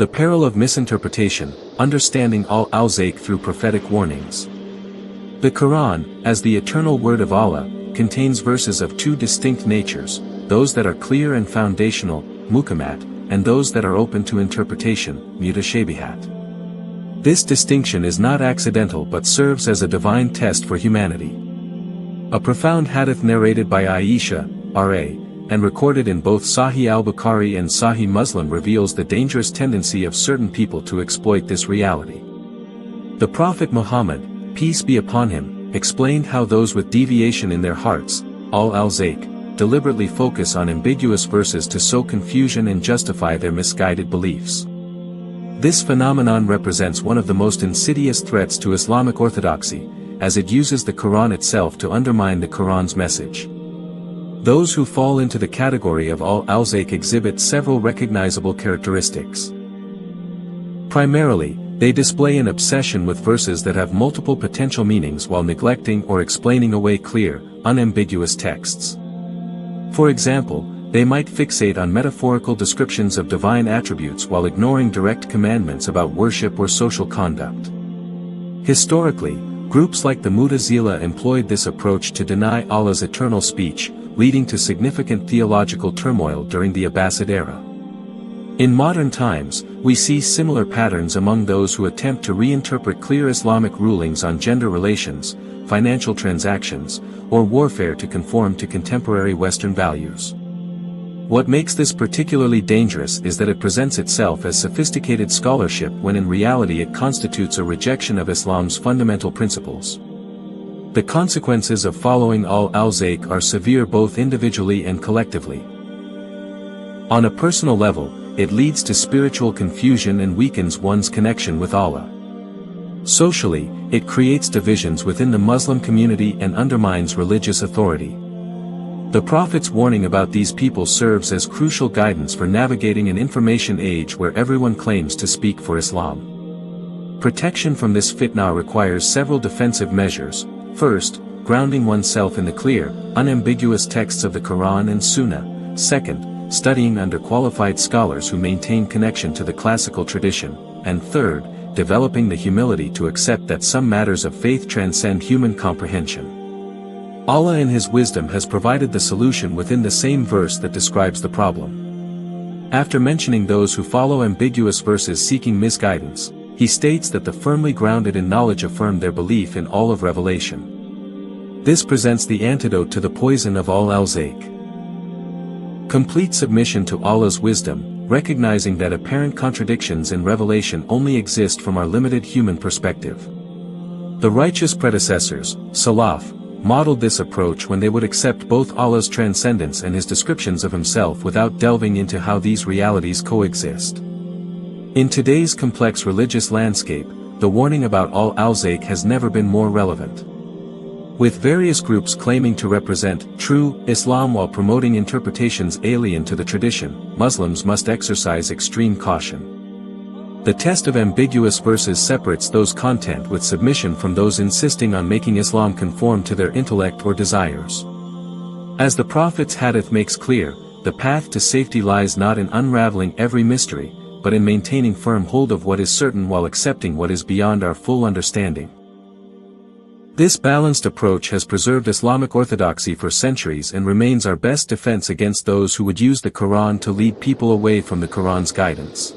The peril of misinterpretation, understanding al-Zigh through prophetic warnings. The Quran, as the eternal word of Allah, contains verses of two distinct natures, those that are clear and foundational, muhkamat, and those that are open to interpretation, mutashabihat. This distinction is not accidental but serves as a divine test for humanity. A profound hadith narrated by Aisha, R.A., and recorded in both Sahih al-Bukhari and Sahih Muslim reveals the dangerous tendency of certain people to exploit this reality. The Prophet Muhammad, peace be upon him, explained how those with deviation in their hearts, al-Zigh, deliberately focus on ambiguous verses to sow confusion and justify their misguided beliefs. This phenomenon represents one of the most insidious threats to Islamic orthodoxy, as it uses the Quran itself to undermine the Quran's message. Those who fall into the category of al-Zigh exhibit several recognizable characteristics. Primarily, they display an obsession with verses that have multiple potential meanings while neglecting or explaining away clear, unambiguous texts. For example, they might fixate on metaphorical descriptions of divine attributes while ignoring direct commandments about worship or social conduct. Historically, groups like the Mu'tazila employed this approach to deny Allah's eternal speech, leading to significant theological turmoil during the Abbasid era. In modern times, we see similar patterns among those who attempt to reinterpret clear Islamic rulings on gender relations, financial transactions, or warfare to conform to contemporary Western values. What makes this particularly dangerous is that it presents itself as sophisticated scholarship when in reality it constitutes a rejection of Islam's fundamental principles. The consequences of following al-Zigh are severe both individually and collectively. On a personal level, it leads to spiritual confusion and weakens one's connection with Allah. Socially, it creates divisions within the Muslim community and undermines religious authority. The Prophet's warning about these people serves as crucial guidance for navigating an information age where everyone claims to speak for Islam. Protection from this fitna requires several defensive measures. First, grounding oneself in the clear, unambiguous texts of the Quran and Sunnah. Second, studying under qualified scholars who maintain connection to the classical tradition. And third, developing the humility to accept that some matters of faith transcend human comprehension. Allah in His wisdom has provided the solution within the same verse that describes the problem. After mentioning those who follow ambiguous verses seeking misguidance, He states that the firmly grounded in knowledge affirm their belief in all of revelation. This presents the antidote to the poison of al-Zigh. Complete submission to Allah's wisdom, recognizing that apparent contradictions in revelation only exist from our limited human perspective. The righteous predecessors, Salaf, modeled this approach when they would accept both Allah's transcendence and His descriptions of Himself without delving into how these realities coexist. In today's complex religious landscape, the warning about al-Zigh has never been more relevant. With various groups claiming to represent true Islam while promoting interpretations alien to the tradition, Muslims must exercise extreme caution. The test of ambiguous verses separates those content with submission from those insisting on making Islam conform to their intellect or desires. As the Prophet's hadith makes clear, the path to safety lies not in unraveling every mystery, but in maintaining firm hold of what is certain while accepting what is beyond our full understanding. This balanced approach has preserved Islamic orthodoxy for centuries and remains our best defense against those who would use the Quran to lead people away from the Quran's guidance.